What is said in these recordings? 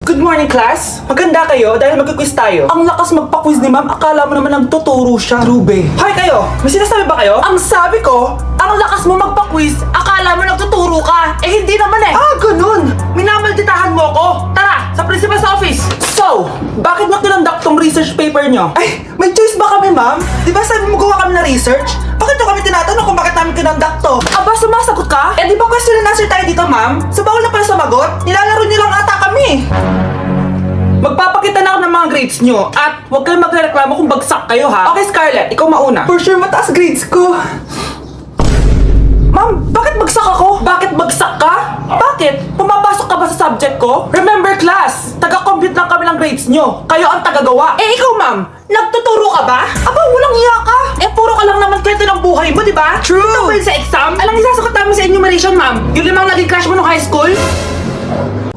Good morning, class! Maganda kayo dahil magkikwiz tayo. Ang lakas magpa-quiz ni ma'am, akala mo naman nagtuturo siya. Trube. Hoy kayo! May sinasabi ba kayo? Ang sabi ko, ang lakas mo magpa-quiz, akala mo nagtuturo ka. Eh hindi naman eh. Ah, ganun! Minamalditahan mo ako. Tara, sa principal's office. So, bakit mo kinonduct tong research paper nyo? Ay, may choice ba kami, ma'am? Di ba sabi mo gawa kami na research? Bakit nyo kami tinatanong kung bakit namin kinonduct to? Aba, sumasagot ka? Eh di ba question and answer tayo dito, ma'am? So bawal na pala sumagot? Nilalaro nyo lang ata kami. Magpapakita na ako ng mga grades nyo at huwag kayong magreklamo kung bagsak kayo ha. Okay, Scarlett, ikaw mauna. For sure, mataas grades ko. Ma'am, bakit bagsak ako? Bakit bagsak ka? Bakit? Pumapasok ka ba sa subject ko? Remember class, taga-compute lang kami ng grades nyo. Kayo ang tagagawa. Eh ikaw ma'am, nagtuturo ka ba? Aba, walang iya ka. Eh puro ka lang naman kwento ng buhay mo, di ba? True. Ito ba yun sa exam? Alang isasagot namin sa enumeration ma'am. Yung limang naging crush mo nung high school?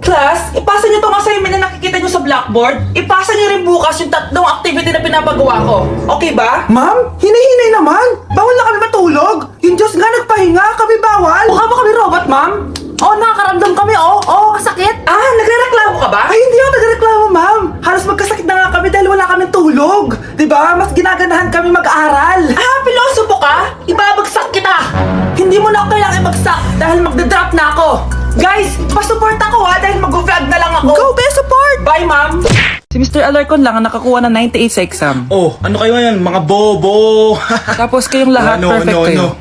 Class, ipasa niyo tong assignment na nakikita niyo sa blackboard. Ipasa niyo rin bukas yung tatlong activity na pinapagawa ko. Okay ba? Ma'am, hinay-hinay naman. Bawal na kami matulog. Yung Diyos nga nagpahinga, kami bawal. Mukha ba kami robot, ma'am? Oo, nakakaramdam kami, oo, sakit. Ah, nagrereklamo ka ba? Ay, hindi ako nagrereklamo, ma'am. Halos magkasakit na nga kami dahil wala kami tulog. Diba? Mas ginaganahan kami mag-aral. Ah, pilosopo ka? Ibabagsak kita. Hindi mo na ako kailangan ibagsak dahil magdadrop na ako. Guys, pa-support ako ha dahil mag-vlog na lang ako. Go, be support! Bye, ma'am! Si Mr. Alarcon lang ang nakakuha ng 98 sa exam. Oh, ano kayo yan? Mga bobo! Tapos kayong lahat perfect kayo.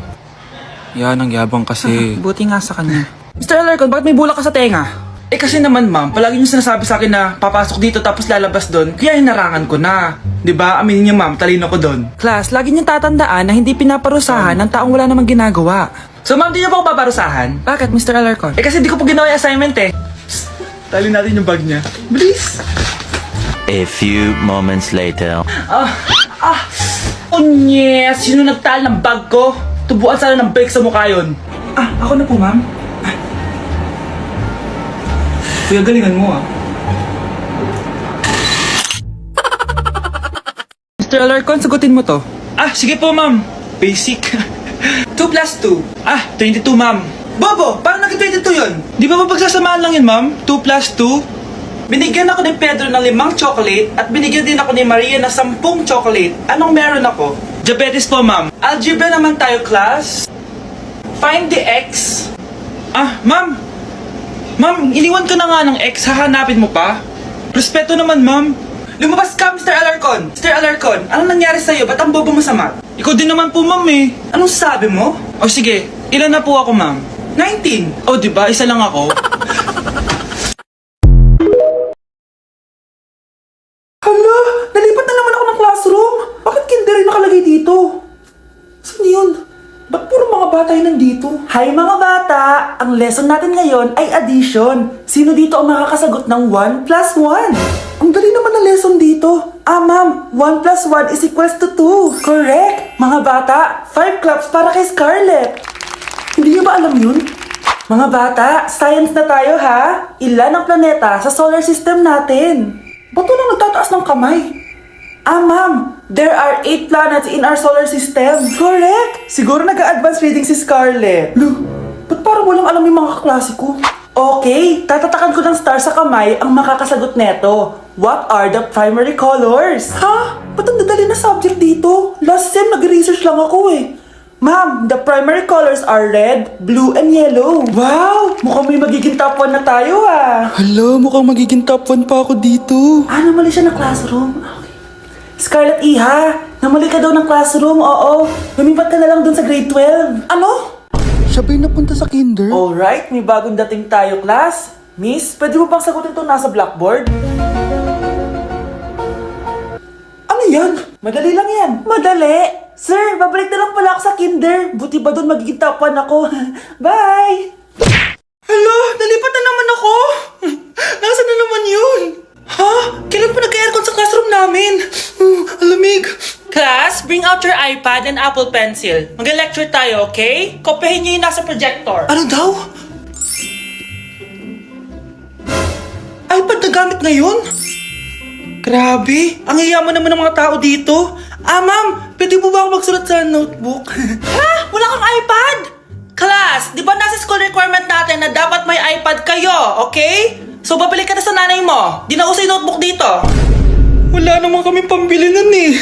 Yan, ang yabang kasi. Buti nga sa kanya. Mr. Alarcon, bakit may bulak ka sa tenga? Eh kasi naman ma'am, palagi niyo sinasabi sa akin na papasok dito tapos lalabas doon, kaya hinarangan ko na. 'Di ba? Aminin niyo ma'am, talino ko doon. Class, lagi niyong tatandaan na hindi pinaparusahan ng taong wala namang ginagawa. So ma'am, di niyo pa ako paparusahan? Bakit, Mr. Alarcon? Eh kasi di ko pa ginawa yung assignment eh. Psst, talin natin yung bag niya. Bilis! A few moments later. Unyes! Sino nagtal ng bag ko? Tubuan sana ng bake sa mukha yun. Ah, ako na po, ma'am. Kuya, galingan mo ah. Mr. Alarcon, sagutin mo to. Ah, sige po ma'am. Basic. 2 plus 2. Ah, 22 ma'am. Bobo, parang naging 22 yun. Di ba mapagsasamaan lang yun ma'am? 2 plus 2? Binigyan ako ni Pedro ng 5 chocolate at binigyan din ako ni Maria ng 10 chocolate. Anong meron ako? Diabetes po ma'am. Algebra naman tayo class. Find the x. Ah, ma'am. Ma'am, iniwan ka na nga ng x, hahanapin mo pa? Respeto naman, ma'am. Lumabas ka, Mr. Alarcon. Mr. Alarcon, anong nangyari sa'yo? Ba't ang bobo mo sa math? Ikaw din naman po, ma'am eh. Anong sabi mo? O sige, ilan na po ako, ma'am? 19. O, diba? Isa lang ako. Hala, nalipat na naman ako ng classroom. Bakit kinder rin nakalagay dito? Saan yun? Ba't puro mga bata yun nandito? Hi mga bata! Ang lesson natin ngayon ay addition. Sino dito ang makakasagot ng 1 plus 1? Ang dali naman na lesson dito. Ah ma'am, 1 plus 1 is equals to 2. Correct! Mga bata, 5 claps para kay Scarlett. Hindi niyo ba alam yun? Mga bata, science na tayo ha? Ilan ang planeta sa solar system natin? Ba't walang nagtataas ng kamay? Ah, ma'am, there are 8 planets in our solar system. Correct! Siguro nag-a-advance reading si Scarlett. Lu, ba't parang walang alam yung mga kaklase ko? Okay, tatatakan ko ng star sa kamay ang makakasagot neto. What are the primary colors? Ha? Ba't ang dadali na subject dito? Last sem, nag-research lang ako eh. Ma'am, the primary colors are red, blue, and yellow. Wow! Mukhang may magiging top 1 na tayo ah. Hala, mukhang magiging top 1 pa ako dito. Ah, namali siya ng classroom. Okay. Scarlett Iha, namali ka daw ng classroom, oo. Lumipat ka na lang dun sa grade 12. Ano? Siya ba'y napunta sa kinder? Alright, may bagong dating tayo, class. Miss, pwede mo bang sagutin itong nasa blackboard? Ano yan? Madali lang yan. Madali? Sir, babalik na lang pala ako sa kinder. Buti ba doon magiging top 1 ako? Bye! Hala, nalipat na naman ako. Nasaan na naman yun? Ha? Kailan pa nag-aircon sa classroom namin? Alamig. Class, bring out your iPad and Apple Pencil. Mag-lecture tayo, okay? Kopyahin niyo yung nasa projector. Ano daw? iPad na gamit ngayon? Grabe, ang yayaman naman ng mga tao dito. Ah, ma'am, pwede mo ba ako magsulat sa notebook? Ha? Wala kang iPad? Class, di ba nasa school requirement natin na dapat may iPad kayo, okay? So babalik ka na sa nanay mo. Di na uso yung notebook dito. Wala naman kami pambili nun eh.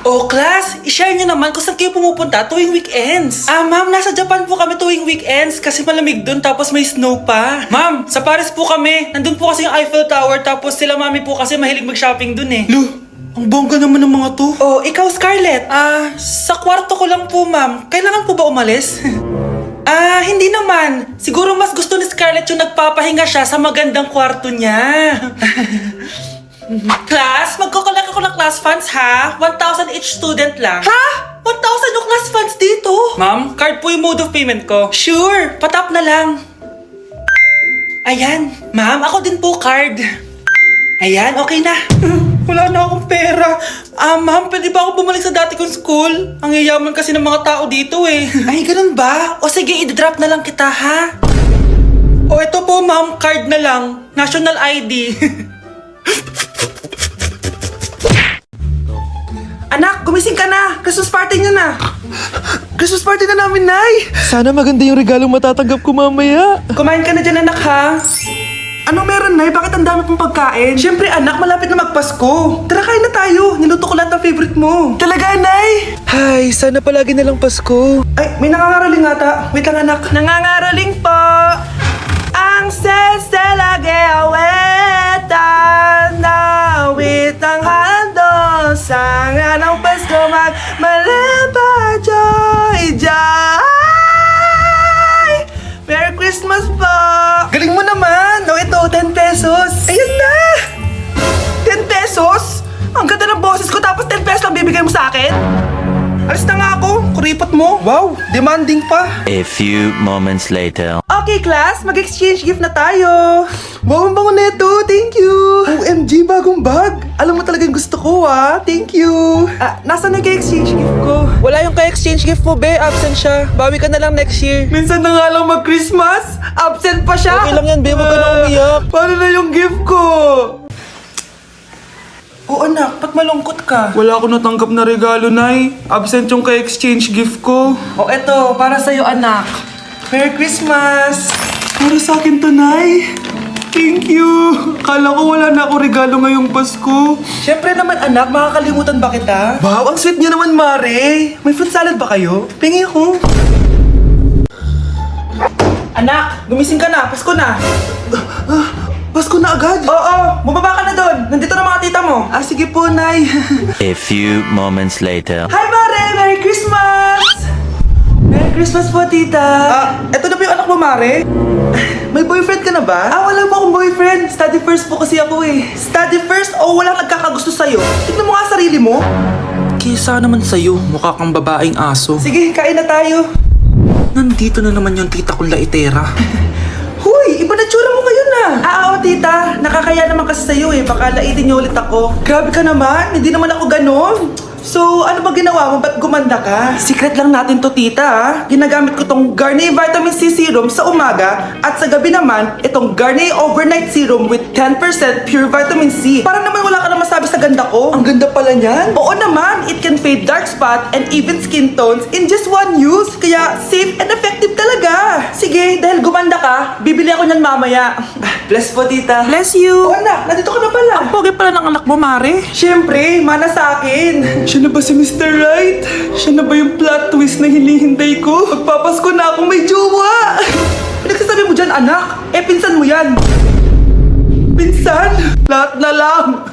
Oh, class, i-share nyo naman kung saan kayo pumupunta tuwing weekends. Ma'am, nasa Japan po kami tuwing weekends kasi malamig dun tapos may snow pa. Ma'am, sa Paris po kami. Nandun po kasi yung Eiffel Tower tapos sila mami po kasi mahilig mag-shopping dun eh. Lu, ang bongga naman ng mga to. Oh, ikaw Scarlett. Sa kwarto ko lang po ma'am. Kailangan po ba umalis? Hindi naman. Siguro mas gusto ni Scarlett yung nagpapahinga siya sa magandang kwarto niya. Class, magkukulang ako ng class funds ha? 1,000 each student lang. Ha? 1,000 yung class funds dito? Ma'am, card po yung mode of payment ko. Sure, patap na lang. Ayan, ma'am, ako din po card. Ayan, okay na. Wala na akong pera. Ma'am, pwede ba ako bumalik sa dati kong school? Ang yayaman kasi ng mga tao dito eh. Ay, ganun ba? O sige, i-drop na lang kita ha? O ito po ma'am, card na lang. National ID. Anak, gumising ka na! Christmas party niyo na! Christmas party na namin, Nay! Sana maganda yung regalong matatanggap ko mamaya. Kumain ka na dyan, anak, ha? Ano meron, Nay? Bakit ang dami pong pagkain? Siyempre, anak, malapit na magpasko. Tara, kain na tayo. Niluto ko lahat ng favorite mo. Talaga, Nay? Ay, sana palagi na lang Pasko. Ay, may nangangaraling ata. Wait lang, anak. Nangangaraling po. Ang seselage awetan na awit ang handol sa nga ng Pasko magmalaba joy joy. Merry Christmas po! Galing mo naman! O ito, 10 pesos. Ayun na! 10 pesos? Ang ganda ng boses ko tapos 10 pesos lang bibigay mo sa akin? Alis na nga ako, kuripot mo. Wow, demanding pa. A few moments later. Okay, class, mag-exchange gift na tayo. Wow, ang bango neto, thank you. OMG, bagong bag. Alam mo talagang gusto ko, thank you. Nasaan nag-exchange gift ko? Wala yung ka-exchange gift mo, be. Absent siya. Bawi ka na lang next year. Minsan na nga lang mag-Christmas, absent pa siya. Okay lang yan, be. Huwag ka na umiyak. Paano na yung gift ko? Oo, anak, ba't malungkot ka? Wala ako natanggap na regalo, Nay. Absent yung ka-exchange gift ko. O eto, para sa'yo, anak. Merry Christmas! Para sa akin to, Nay. Thank you. Kala ko wala na ako regalo ngayong Pasko. Siyempre naman, anak, makakalimutan ba kita? Wow, ang sweet niyo naman, Mare. May fruit salad ba kayo? Pingi ako. Anak, gumising ka na. Pasko na. Pasko na agad? Oo, bumaba ka na doon. Nandito na mga tita mo. Sige po, Nay. A few moments later. Hi, Mare! Merry Christmas! Merry Christmas po, tita. Eto na po yung anak mo, Mare. May boyfriend ka na ba? Wala po akong boyfriend. Study first po kasi ako eh. Study first o walang nagkakagusto sa'yo? Tignan mo nga sarili mo. Kesa naman sa'yo, mukha kang babaeng aso. Sige, kain na tayo. Nandito na naman yung tita kong laitera. Huy, iba na tsura mo ngayon oo, tita. Nakakaya naman kasi sa'yo eh. Baka laitin niyo ulit ako. Grabe ka naman. Hindi naman ako ganon. So, ano ba ginawa mo? Ba't gumanda ka? Secret lang natin to, tita. Ginagamit ko tong Garnier Vitamin C Serum sa umaga at sa gabi naman, itong Garnier Overnight Serum with 10% pure vitamin C. Para naman wala ka na masabi sa ganda ko. Ang ganda pala niyan. Oo naman, it can fade dark spot and even skin tones in just one use. Kaya safe and effective talaga. Sige, dahil gumanda ka, bibili ako niyan mamaya. Bless po, tita. Bless you. Oo, anak, nandito ka na pala. Ang pogi pala ng anak mo, Mare. Siyempre, mana sa akin. Siya na ba si Mr. Right? Siya na ba yung plot twist na hinihintay ko? Magpapasko na akong may jowa! Pinagsasabi mo dyan, anak? Pinsan mo yan! Pinsan? Lahat na lang!